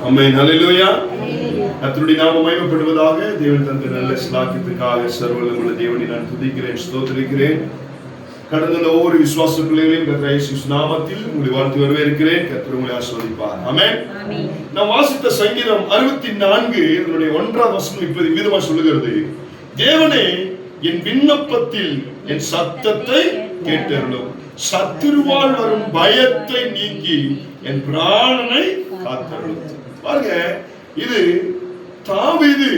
ஆமென். ஹல்லேலூயா. கர்த்தருடைய நாமம் மகிமைப்படுவதாக. தேவன் தந்த நல்ல ஸ்லாக்கியத்துக்காக சர்வவல்லமையுள்ள தேவனை நான் துதிக்கிறேன், ஸ்தோத்திரிக்கிறேன். கடந்த ஒவ்வொரு விசுவாச பிள்ளைகளையும் கர்த்தர் இயேசு நாமத்தில் உங்களை வாழ்த்து வரவேற்கிறேன். கர்த்தர் உங்களை ஆசீர்வதிப்பார். ஆமென். நாம் வாசித்த சங்கீதம் 64 அதனுடைய 1ஆம் வசனம் இப்படி விதமாக சொல்லுகிறது: தேவனே, என் விண்ணப்பத்தில் என் சத்தத்தை கேட்டருளும், சத்துருவால் வரும் பயத்தை நீக்கி என் பிராணனை காத்தருளும். பாருங்க, இது தாவீது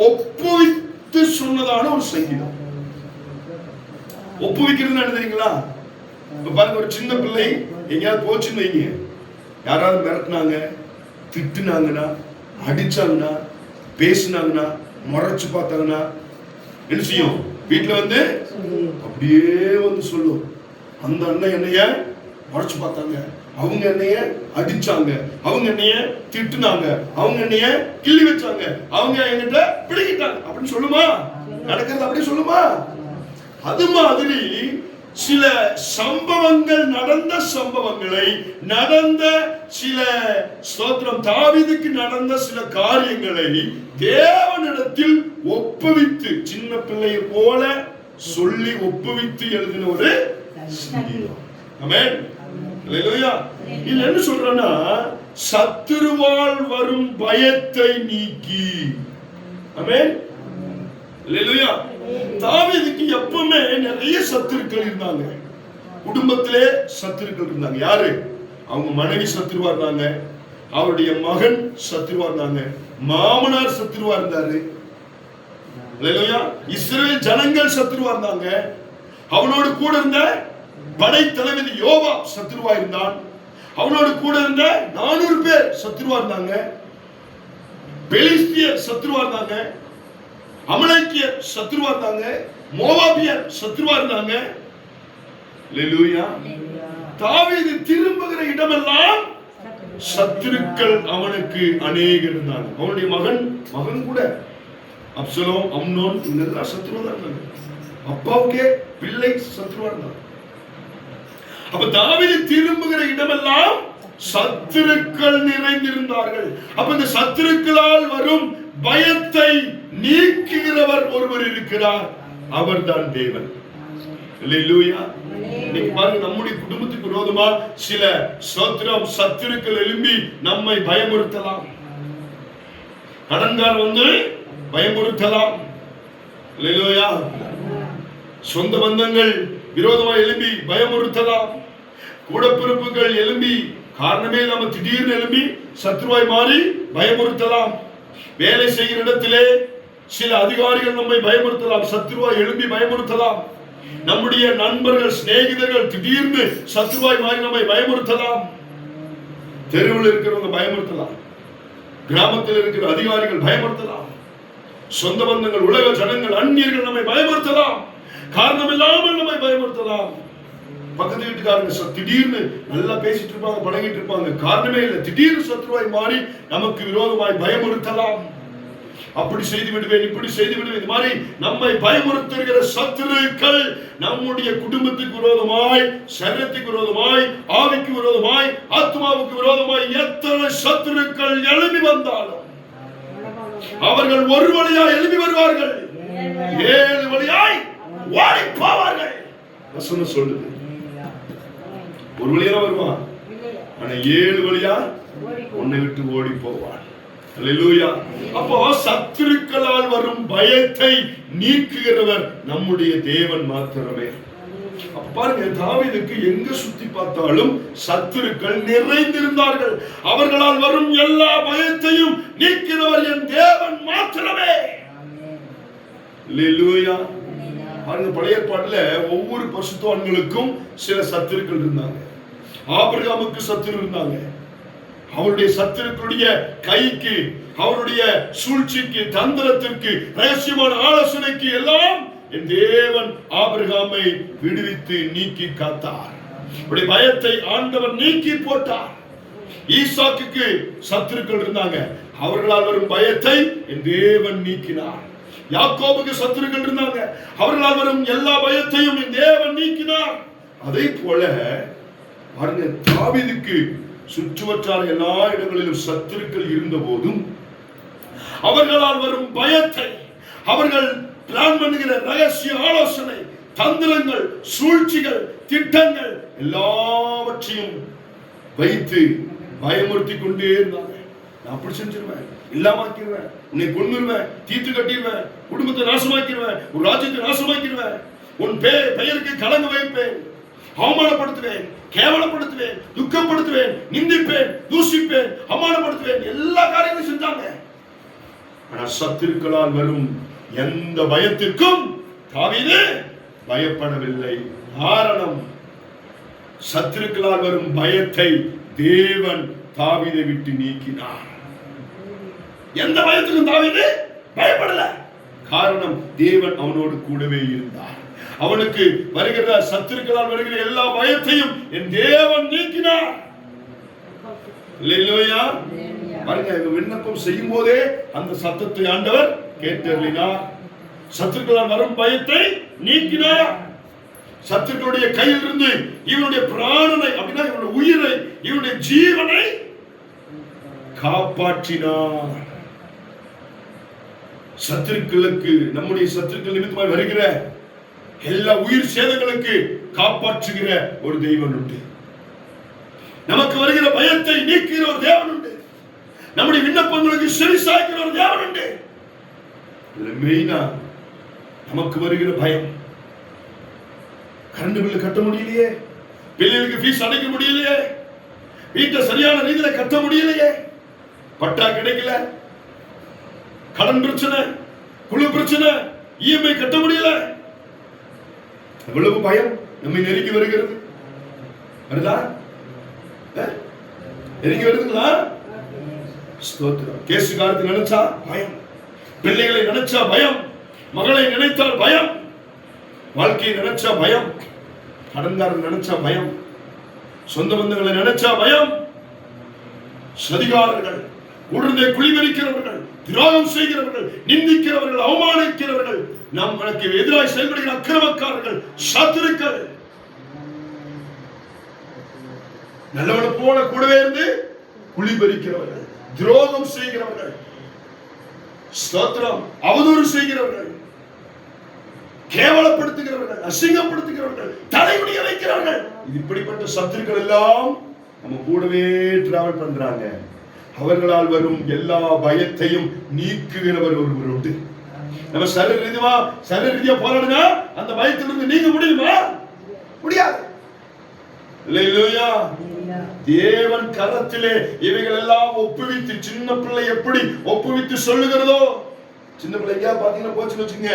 ஒப்புவித்து சொன்னதான ஒரு சங்கீதம். ஒப்புவிக்கிறது என்ன தெரியுங்களா? இப்ப பாருங்க, ஒரு சின்ன பிள்ளை எங்கேயாவது போச்சுன்னு வைங்க, யாராவது மிரட்டினாங்க, திட்டுனாங்கன்னா, அடிச்சாங்கன்னா, பேசினாங்கன்னா, முறைச்சு பார்த்தாங்கன்னா என்ன செய்யும்? வீட்டுல வந்து அப்படியே வந்து சொல்லும், அந்த அண்ணன் என்னைய முறைச்சு பார்த்தாங்க, அவங்க என்னைய அடிச்சாங்க, அவங்க என்னைய திட்டுனாங்க, அவங்க என்னைய கிள்ளி வச்சாங்க, அவங்க என்கிட்ட பிடிக்கிட்டாங்க அப்படின்னு சொல்லுமா? நடக்கிறது அப்படியே சொல்லுமா? அது மாதிரி சில சம்பவங்கள், நடந்த சம்பவங்களை, நடந்த சில ஸ்தோத்திரம் தாவீதுக்கு நடந்த சில காரியங்களை தேவனிடத்தில் ஒப்புவித்து, சின்ன பிள்ளையை போல சொல்லி ஒப்புவித்து எழுதின ஒரு சங்கீதம். ஆமென். ஹல்லேலூயா. இதுல என்ன சொல்றேன்னா, சத்துருவால் வரும் பயத்தை நீக்கி. ஆமென். ஹல்லேலூயா. தாவீதுக்கு எப்பவுமே நிறைய சத்துருக்கள் இருந்தாங்க. குடும்பத்திலே சத்துருக்கள் இருந்தாங்க. யாரு? அவங்க மனைவி சத்துருவா இருந்தாங்க, அவருடைய மகன் சத்துருவா இருந்தாங்க, மாமனார் சத்துருவா இருந்தாரு. ஹல்லேலூயா. இஸ்ரவேல் ஜனங்கள் சத்துருவா இருந்தாங்க. அவனோடு கூட இருந்த படை தளபதி யோவாப் சத்துருவா இருந்தான். அவனோடு கூட இருந்த 400 பேர் சத்துருவா இருந்தாங்க. பெலிஸ்தியர் சத்துருவா இருந்தாங்க, அமலேக்கியர் சத்துருவா இருந்தாங்க, மோவாபியர் சத்துருவா இருந்தாங்க. ஹல்லேலூயா. தாவீது திரும்புகிற இடமெல்லாம் சத்துருக்கள் அவனுக்கு அநேகர் இருந்தாங்க. அவனுடைய மகன் கூட அப்சலோம், அம்னோன், இவங்கெல்லாம் சத்துருவா இருந்தாங்க. அப்பாவுக்கே பிள்ளை சத்துருவா இருந்தாங்க. அப்ப தாவீது திரும்புகிற இடமெல்லாம் சத்துருக்கள் நிறைந்திருந்தார்கள். அப்ப இந்த சத்துருக்களால் வரும் பயத்தை நீக்குகிறவர் ஒருவர் இருக்கிறார், அவர்தான் தேவன். ஹல்லேலூயா. இன்னைக்கு பாருங்க, நம்முடைய குடும்பத்துக்கு விரோதமா சில ஸ்தோத்திரம் சத்துருக்கள் எழும்பி நம்மை பயமுறுத்தலாம். கடன்காரர் வந்து பயமுறுத்தலாம். ஹல்லேலூயா. சொந்த பந்தங்கள் விரோதமா எழும்பி பயமுறுத்தலாம். கூடப்பிறப்புகள் எழும்பி காரணமே இல்லாம திடீர்னு எழும்பி சத்ருவாய் மாறி பயமுறுத்தலாம். வேலை செய்கிற இடத்திலே சில அதிகாரிகள் நம்மை பயமுறுத்தலாம், சத்ருவாய் எழும்பி பயமுறுத்தலாம். நம்முடைய நண்பர்கள், சிநேகிதர்கள் திடீர்னு சத்ருவாய் மாறி நம்மை பயமுறுத்தலாம். தெருவில் இருக்கிறவங்க பயமுறுத்தலாம், கிராமத்தில் இருக்கிற அதிகாரிகள் பயமுறுத்தலாம், சொந்த பந்தங்கள், உலக ஜனங்கள், அந்நியர்கள் நம்மை பயமுறுத்தலாம், காரணம் இல்லாமல் நம்மை பயமுறுத்தலாம். பக்கத்து வீட்டுக்காரங்க திடீர்னு நல்லா பேசிட்டு இருப்பாங்க, பழகிட்டு இருப்பாங்க, காரணமே இல்லை, திடீர்னு சத்ருவாய் மாறி நமக்கு விரோதமாய் பயமுறுத்தலாம். அப்படி செய்து விடுவேன், இப்படி செய்து விடுவேன், இது மாதிரி நம்மை பயமுறுத்துகிற சத்துருக்கள் நம்முடைய குடும்பத்துக்கு விரோதமாய், சரீரத்துக்கு விரோதமாய், ஆவிக்கு விரோதமாய், ஆத்மாவுக்கு விரோதமாய் எத்தனை சத்துருக்கள் எழுப்பி வந்தாலும் அவர்கள் ஒரு வழியாய் எழுப்பி வருவார்கள், 7 வழியாய் ஓடி போவார்கள். வசனம் சொல்லுது, ஒரு வழியா வருவான், ஆனா 7 வழியா உன்னை விட்டு ஓடி போவான். ஹல்லேலூயா. அப்போ சத்துருக்களால் வரும் பயத்தை நீக்குகிறவர் நம்முடைய தேவன் மாத்திரமே. அப்ப பாருங்க, தாவீதுக்கு எங்க சுத்தி பார்த்தாலும் சத்துருக்கள் நிறைந்திருந்தார்கள். அவர்களால் வரும் எல்லா பயத்தையும் நீக்கிறவர் என் தேவன் மாத்திரமே. ஹல்லேலூயா. பாருங்க, பழைய ஏற்பாட்டுல ஒவ்வொரு பரிசுத்தவான்களுக்கும் சில சத்துருக்கள் இருந்தாங்க. ஆபிரகாமுக்கு சத்துரு இருந்தாங்க. அவருடைய சத்துருக்களுடைய கைக்கு, அவருடைய சூழ்ச்சிக்கு, தந்திரத்திற்கு, ரகசியமான ஆலோசனைக்கு எல்லாம் என் தேவன் ஆபிரகாமை விடுவித்து நீக்கி காத்தார். அப்படி பயத்தை ஆண்டவர் நீக்கி போட்டார். ஈசாக்குக்கு சத்துருக்கள் இருந்தாங்க. அவர்களால் வரும் பயத்தை என் தேவன் நீக்கினார். யாக்கோபுக்கு சத்துருக்கள் இருந்தாங்க. அவர்களால் வரும் எல்லா பயத்தையும் என் தேவன் நீக்கினார். அதே போல பாருங்க, தாவீதுக்கு சுற்றுவட்டார எல்லா இடங்களிலும் சத்துருக்கள் இருந்த போதும் அவர்களால் வரும் பயத்தை, அவர்கள் பிளான் பண்ணுகிற ரகசிய ஆலோசனை, தந்திரங்கள், சூழ்ச்சிகள், திட்டங்கள் எல்லாவற்றையும் வைத்து பயமுறுத்தி கொண்டே இருந்தாங்க. நான் அப்படி செஞ்சிருவேன், இல்லாமக்கிடுவேன், உன்னை கொன்னுருவேன், தீர்த்து கட்டிடுவேன், குடும்பத்தை நாசமாக்கிடுவேன், ஒரு ராஜ்யத்தை நாசமாக்கிடுவேன், உன் பெயருக்கு கலங்க வைப்பேன், அவமானப்படுத்துவேன், கேவலப்படுத்துவேன், துக்கப்படுத்துவேன், நிந்திப்பேன், தூஷிப்பேன், அவமானப்படுத்துவேன், எல்லா காரியங்களும் செஞ்சாங்க. ஆனால் சத்துருக்களால் வரும் எந்த பயத்திற்கும் தாவீது பயப்படவில்லை. காரணம், சத்துருக்களால் வரும் பயத்தை தேவன் தாவீதை விட்டு நீக்கினார். எந்த பயத்துக்கும் தாவீது பயப்படல. காரணம், தேவன் அவனோடு கூடவே இருந்தார். அவனுக்கு வருகிற சத்துருக்களால் வருகிற எல்லா பயத்தையும் என் தேவன் நீக்கினார். அல்லேலூயா. பாருங்க, விண்ணப்பம் செய்யும் போதே அந்த சத்தத்தை ஆண்டவர் கேட்டருளினார். சத்துருக்களால் வரும் பயத்தை நீக்கினார். சத்துருக்களுடைய கையில் இருந்து இவனுடைய பிராணனை, அப்படின்னா இவனுடைய உயிரை, இவனுடைய ஜீவனை காப்பாற்றினார். சத்துருக்களுக்கு, நம்முடைய சத்துருக்கள் நிமித்தமாய் வருகிற எல்லா உயிர் சேதங்களுக்கு காப்பாற்றுகிற ஒரு தெய்வம் உண்டு. நமக்கு வருகிற பயத்தை நீக்குகிற ஒரு தேவன் உண்டு. நம்முடைய விண்ணப்பங்களுக்கு செவி சாய்க்கிற ஒரு தேவன் உண்டு. மெயினா நமக்கு வருகிற பயம், கரண்ட் பில் கட்ட முடியலையே, பிள்ளைகளுக்கு ஃபீஸ் அடைக்க முடியலையே, வீட்டை சரியான ரீதியில கட்ட முடியலையே, பட்டா கிடைக்கல, கடன் பிரச்சனை, குழு பிரச்சனை, இஎம்ஐ கட்ட முடியல, எவ்வளவு பயம் நம்மை நெருங்கி வருகிறது. வருதா? நெருங்கி வருதுங்களா? ஸ்தோத்திரம். கேசு காலத்தை நினைச்சா பயம், பிள்ளைகளை நினைச்சா பயம், மகளை நினைத்தால் பயம், வாழ்க்கையை நினைச்சா பயம், கடன்காரன் நினைச்சா பயம், சொந்த பந்தங்களை நினைச்சா பயம், சதிகாரர்கள், உடனே குளிவரிக்கிறவர்கள், துரோகம் செய்கிறவர்கள், நிந்திக்கிறவர்கள், அவமானிக்கிறவர்கள், நமக்கு எதிராக செயல்படுகிற அக்கிரமக்காரர்கள், சத்துருக்கள், நல்லவனை போல கூடவே இருந்து குளிபறிக்கிறவர்கள், துரோகம் செய்கிறவர்கள், ஸ்தோத்திரம், அவதூறு செய்கிறவர்கள், கேவலப்படுத்துகிறவர்கள், அசிங்கப்படுத்துகிறவர்கள், தலைமுடிய வைக்கிறவர்கள், இப்படிப்பட்ட சத்துருக்கள் எல்லாம் நம்ம கூடவே டிராவல் பண்றாங்க. அவர்களால் வரும் எல்லா பயத்தையும் நீக்குகிறவர் ஒருவர் உண்டு. நம்ம சரீர ரீதியா போராடுங்க, அந்த பயத்திலிருந்து நீங்க முடியுமா? முடியாது. அல்லேலூயா. தேவன் கரத்திலே இவைகள் எல்லாம் ஒப்புவித்து, சின்ன பிள்ளை எப்படி ஒப்புவித்து சொல்லுகிறதோ, சின்ன பிள்ளைங்க பாத்தீங்கன்னா போச்சுன்னு வச்சுங்க,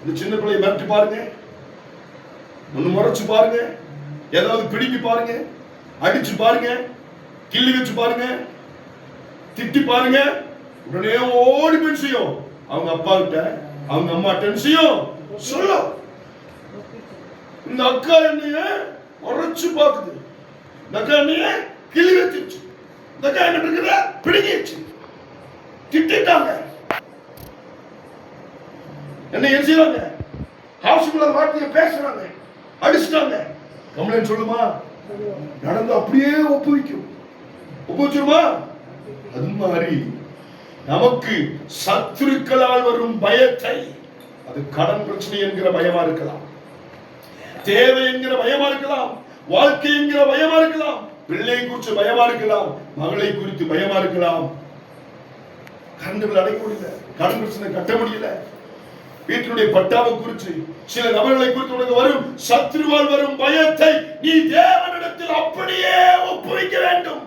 இந்த சின்ன பிள்ளையை மிரட்டி பாருங்க, ஒன்னு முறைச்சு பாருங்க, ஏதாவது பிடிக்கி பாருங்க, அடிச்சு பாருங்க, கிள்ளி வச்சு பாருங்க, திட்டி பாருங்க, உடனே ஓடி போய் செய்யும். அவங்க அப்பா கிட்ட, அவங்க அம்மா செய்யும் சொல்லும். இந்த அக்கா என்னைய உரைச்சு பாக்குது, இந்த அக்கா என்னைய கிள்ளி வச்சிருச்சு, இந்த அக்கா என்ன இருக்கிற பிடிங்கிச்சு, திட்டாங்க, என்ன செய்வாங்க, ஹவுஸ்குள்ள வார்த்தையை பேசுறாங்க, அடிச்சுட்டாங்க, கம்ப்ளைண்ட் சொல்லுமா? நடந்து அப்படியே ஒப்புவிக்கும். ஒப்புவிச்சிருமா? அது மாதிரி நமக்கு சத்துருக்களால் வரும் பயத்தை, அது கடன் பிரச்சனை என்கிற பயமா இருக்கலாம், தேவை என்கிற பயமா இருக்கலாம், வாழ்க்கை என்கிற பயமா இருக்கலாம், பிள்ளை குறித்து பயமா இருக்கலாம், மகளை குறித்து பயமா இருக்கலாம், கரண்ட் அடைக்க முடியல, கடன் பிரச்சனை கட்ட முடியல, வீட்டினுடைய பட்டாவை குறித்து, சில நபர்களை குறித்து உனக்கு வரும் சத்துருவால் வரும் பயத்தை நீ தேவனிடத்தில் அப்படியே ஒப்புவிக்க வேண்டும்.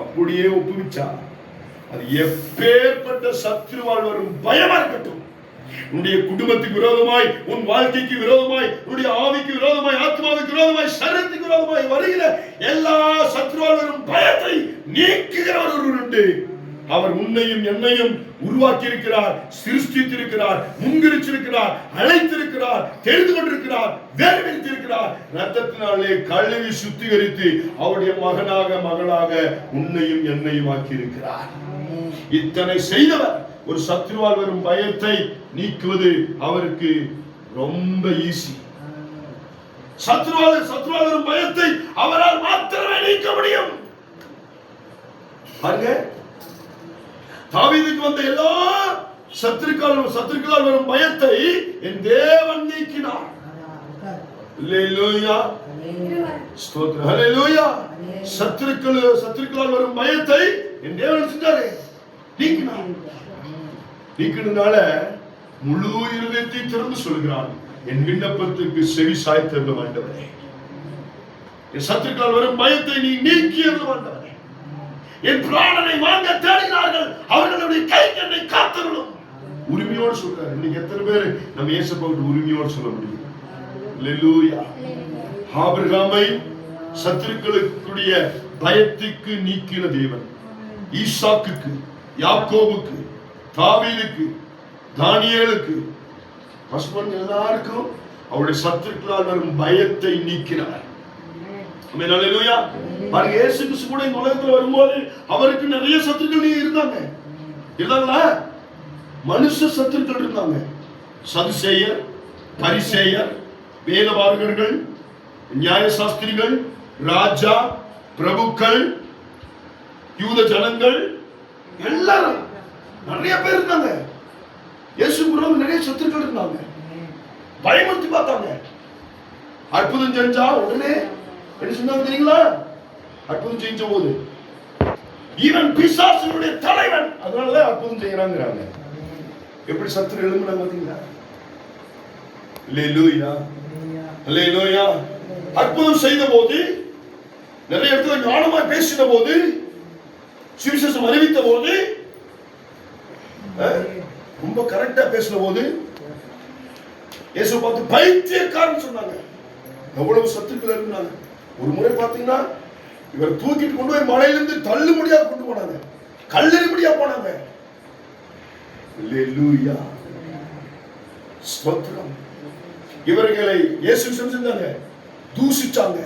அப்படியே ஒப்புவிச்சா அது எப்பேற்பட்ட சத்துருவால் வரும் பயமா இருக்கட்டும், உன்னுடைய குடும்பத்துக்கு விரோதமாய், உன் வாழ்க்கைக்கு விரோதமாய், உன்னுடைய ஆவிக்கு விரோதமாய், ஆத்மாவுக்கு விரோதமாய், சரீரத்துக்கு விரோதமாய் வருகிற எல்லா சத்துருவால் வரும் பயத்தை நீக்குகிறவர் ஒருவர் உண்டு. அவர் உன்னையும் என்னையும் உருவாக்கி இருக்கிறார், சிருஷ்டித்திருக்கிறார், முன்குறிச்சிருக்கிறார், அழைத்திருக்கிறார், தெரிந்து கொண்டிருக்கிறார், வேறுபடுத்தியிருக்கிறார். ரத்தத்தினாலே கழுவி சுத்திகரித்து அவருடைய மகனாக மகளாக உன்னையும் என்னையும் ஆக்கி இருக்கிறார். இத்தனை செய்தவர் ஒரு சத்துருவால் வரும் பயத்தை நீக்குவது அவருக்கு ரொம்ப ஈஸி. சத்ருவால் வரும் பயத்தை அவரால் மாத்திரமே நீக்க முடியும். பாருங்க, தாவீதுக்கு வந்த எல்லா சத்துருக்களால் வரும் பயத்தை என் தேவன் நீக்கினார். அல்லேலூயா, ஸ்தோத்திரம், அல்லேலூயா. சத்துருக்களால் வரும் பயத்தை என் தேவன் செஞ்சாரே, நீக்கினார். நீக்கினால முழு இருதயத்தை திறந்து சொல்கிறான், என் விண்ணப்பத்துக்கு செவி சாய்த்தருளும் ஆண்டவரே. என் சத்துருக்களால் வரும் பயத்தை நீ நீக்கியருளும் ஆண்டவரே. என் பிராணனை வாங்க தேடினார்கள், அவர்களுடைய கைக்கண்ணை காத்தருளும். உரிமையோடு சொல்றாரு. இன்னைக்கு எத்தனை பேர் நம்ம இயேசுவுக்கு உரிமையோடு சொல்ல முடியும்? அல்லேலூயா. ஆபிரகாமை சத்துருக்களுடைய பயத்துக்கு நீக்கின தேவன், ஈசாக்குக்கு, யாக்கோபுக்கு, தாவீதுக்கு, தானியேலுக்கு, எல்லாருக்கும் அவருடைய சத்துருக்களால் வரும் பயத்தை நீக்கினார். அல்லேலூயா. பாருங்க, இயேசு கிறிஸ்து கூட இந்த உலகத்துல வரும்போது அவருக்கு நிறைய சத்துருக்கள் இருந்தாங்க. இருந்தாங்களா? மனுஷ சத்துருக்கள் இருந்தாங்க. சதுசேயர், பரிசேயர், வேதபாரகர்கள், நியாயசாஸ்திரிகள், ராஜா, பிரபுக்கள், யூத ஜனங்கள், எல்லாரும் நிறைய பேர் இருந்தாங்க. இயேசு கூட நிறைய சத்துருக்கள் இருந்தாங்க. பயமுறுத்தி பார்த்தாங்க. அற்புதம் செஞ்சா உடனே என்ன சொன்னாங்க தெரியுங்களா? அற்புதம் செஞ்ச போது இவன் பிசாசுடைய தலைவன், அதனாலதான் அற்புதம் செய்யறாங்க. எப்படி சத்துரு எழும்புனாங்க பாத்தீங்களா? அல்லேலூயா, அல்லேலூயா. அற்புதம் செய்த போது, நிறைய இடத்துல ஞானமாய் பேசின போது, சுவிசேஷம் அறிவித்த போது, ரொம்ப கரெக்டா பேசின போது இயேசு பார்த்து பைத்தியக்காரன் சொன்னாங்க. எவ்வளவு சத்துருக்கள் இருந்தாங்க. ஒரு முறை பாத்தீங்கன்னா இவர் தூக்கிட்டு கொண்டு போய் மலையிலிருந்து தள்ளு முடியா கொண்டு போனாங்க, கல்லெறி முடியா போனாங்க. அல்லேலூயா, ஸ்தோத்திரம். இவர்களை இயேசு செஞ்சாங்க, தூசிச்சாங்க,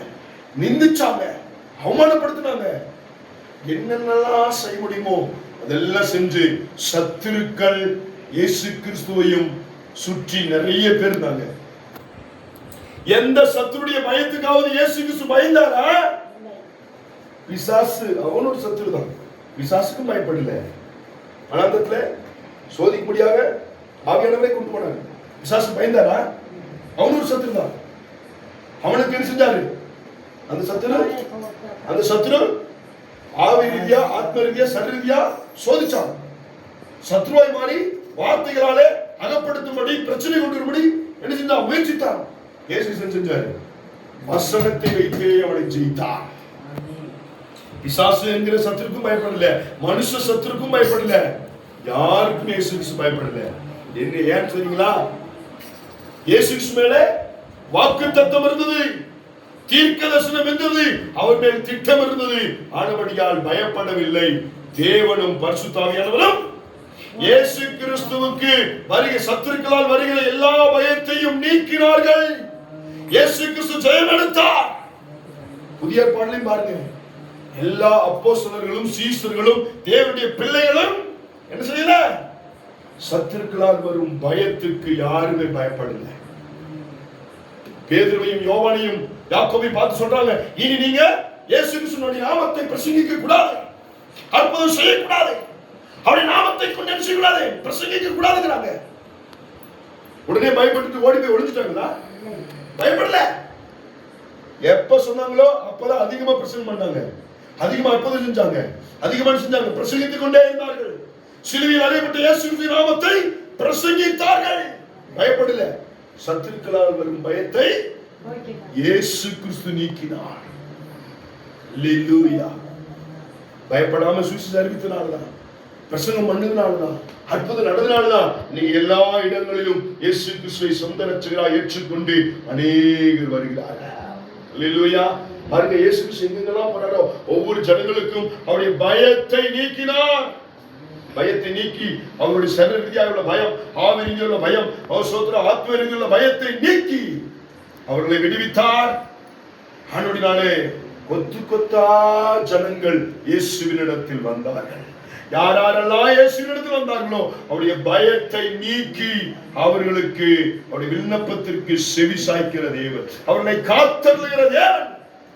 நிந்திச்சாங்க, அவமானப்படுத்தினாங்க. என்னென்னலாம் செய்ய முடியுமோ அதெல்லாம் செஞ்சு சத்துருக்கள் இயேசு கிறிஸ்துவையும் சுற்றி நிறைய பேர் இருந்தாங்க. எந்த சத்துருடைய பயத்துக்காவது இயேசு கிறிஸ்து பயந்தாரா? பிசாசு அவனோட சத்துரு தான். பிசாசுக்கும் பயப்படல. அனாந்தத்துல சோதிக்க முடியாத ஆவியானவரை கொண்டு போனாங்க. பிசாசு பயந்தாரா? அவனோட சத்துரு தான். அவனுக்கு என்ன செஞ்சாரு? அந்த சத்துரு ஆவி ரீதியா, ஆத்ம ரீதியா, சரீர ரீதியா சோதிச்சான். சத்ருவாய் மாறி வார்த்தைகளாலே அகப்படுத்தும்படி, பிரச்சனை கொண்டு வரும்படி என்ன செஞ்சான்? முயற்சித்தான். இயேசு செஞ்சாரு, வசனத்தை வைத்தே அவனை ஜெயித்தார். பிசாசு என்கிற சத்துருக்கும் பயப்படல, மனுஷ சத்துருக்கும் பயப்படல, யாருக்கும் இயேசு கிறிஸ்து பயப்படல. என்ன ஏன் தெரியுங்களா? இயேசு கிறிஸ்து மேல வாக்குத்தத்தம் இருந்தது, தீர்க்க தரிசனம் இருந்தது, அவர் மேல் திட்டம் இருந்தது. ஆனபடியால் பயப்படவில்லை. தேவனும் பரிசுத்த ஆவியானவரும் இயேசு கிறிஸ்துவுக்கு வருகிற சத்துருக்களால் வருகிற எல்லா பயத்தையும் நீக்கினார்கள். இயேசு கிறிஸ்து ஜெயம் எடுத்தார். புதிய ஏற்பாட்டிலையும் பாருங்க, எல்லா அப்போஸ்தலர்களும் சீஷர்களும் தேவனுடைய பிள்ளைகளும் என்ன செய்யல? சத்துருக்களால் வரும் பயத்துக்கு யாருமே பயப்படல. பேதுருவையும் யோவானையும் யாக்கோபையும் பார்த்து சொல்றாங்க, இனி நீங்க இயேசு கிறிஸ்துவினுடைய நாமத்தை பிரசங்கிக்க கூடாது, அற்புதம் செய்யக்கூடாது, அவருடைய நாமத்தை கொண்டு என்ன செய்யக்கூடாது? பிரசங்கிக்க கூடாதுங்கிறாங்க. உடனே பயப்பட்டு ஓடி போய் ஒளிஞ்சிட்டாங்களா? பயப்படல. எப்ப சொன்னாங்களோ அப்பதான் அதிகமா பிரசங்கம் பண்ணாங்க, அதிகமா அற்புதம் செஞ்சாங்க, அதிகமா செஞ்சாங்க, பிரசங்கித்துக் கொண்டே இருந்தார்கள். சிலுவையில் அறையப்பட்ட இயேசுவின் நாமத்தை பிரசங்கித்தார்கள். பயப்படல. சத்துருக்களால் வரும் பயத்தை இயேசு கிறிஸ்து நீக்கினார். அல்லேலூயா. பயப்படாம சுவிசேஷம் அறிவித்தனாலதான், பிரசங்கம் பண்ணதுனாலதான், அற்புதம் நடந்தனாலதான் நீங்க எல்லா இடங்களிலும் இயேசு கிறிஸ்துவை சொந்த ரட்சகராய் ஏற்றுக்கொண்டு அநேகர் வருகிறார்கள். அல்லேலூயா. பாருங்க, இயேசு கிறிஸ்து எங்கெல்லாம் போறாரோ ஒவ்வொரு ஜனங்களுக்கும் அவருடைய பயத்தை நீக்கினார். பயத்தை நீக்கி அவருடைய சரீர ரீதியாக உள்ள பயம், ஆவி ரீதியாக உள்ள பயம், ஆத்ம ரீதியாக உள்ள பயத்தை நீக்கி அவர்களை விடுவித்தார். ஆனோடினாலே கொத்து கொத்தா ஜனங்கள் இயேசுவினிடத்தில் வந்தார்கள். யாரெல்லாம் இயேசுவினிடத்தில் வந்தார்களோ அவருடைய பயத்தை நீக்கி அவர்களுக்கு அவருடைய விண்ணப்பத்திற்கு செவி சாய்க்கிற தேவன், அவர்களை காத்தருளுகிற தேவன்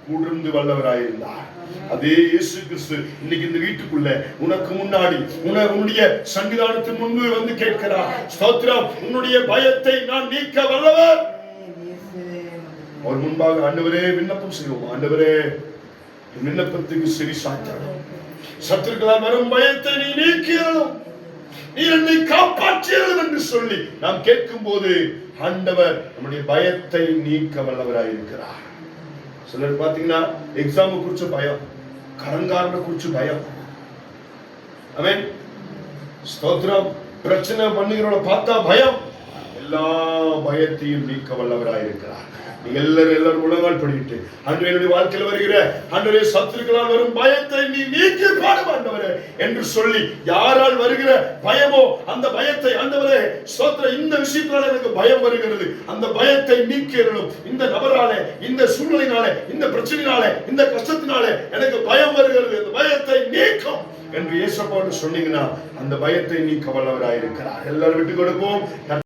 கூர்ந்து வல்லவராயிருந்தார். அதே இயேசு கிறிஸ்து இன்னைக்கு இந்த வீட்டுக்குள்ள உனக்கு முன்னாடி உன்னுடைய சன்னிதானத்தின் முன்பு வந்து கேட்கிறார். ஸ்தோத்திரம். உன்னுடைய பயத்தை நான் நீக்க வல்லவர். அவர் முன்பாக ஆண்டவரே விண்ணப்பம் செய்வோம். ஆண்டவரே விண்ணப்பத்துக்கு செவி சாய்த்தாலும் சத்துருக்களால் வரும் பயத்தை நீ நீக்கியலும் நீ என்னை காப்பாற்றியலும் என்று சொல்லி நாம் கேட்கும் போது ஆண்டவர் நம்முடைய பயத்தை நீக்க வல்லவராயிருக்கிறார். சிலர் பாத்தீங்கன்னா எக்ஸாம் குறிச்ச பயம், கடன்காரனை குறிச்சு பயம், ஆமென், ஸ்தோத்திரம், பிரச்சனை பண்ணுகிறவனை பார்த்தா பயம், எல்லா பயத்தையும் நீக்க வல்லவராயிருக்கிறார். நீங்க எல்லாரும் உலகால் படிக்கிட்டு என்னுடைய வாழ்க்கையில் வருகிற ஆண்டவரே சத்துருக்களால் வரும் பயத்தை நீ நீக்கி பாடும் ஆண்டவரே என்று சொல்லி யாரால் வருகிற பயமோ அந்த பயத்தை ஆண்டவரே ஸ்தோத்திரம், இந்த விஷயத்தினால எனக்கு பயம் வருகிறது, அந்த பயத்தை நீக்கிறோம். இந்த நபராலே, இந்த சூழ்நிலையினாலே, இந்த பிரச்சனையினாலே, இந்த கஷ்டத்தினாலே எனக்கு பயம் வருகிறது, அந்த பயத்தை நீக்கும் என்று இயேசுவோடு சொன்னீங்கன்னா அந்த பயத்தை நீக்க வல்லவராயிருக்கிறார். எல்லாரும் விட்டு கொடுப்போம்.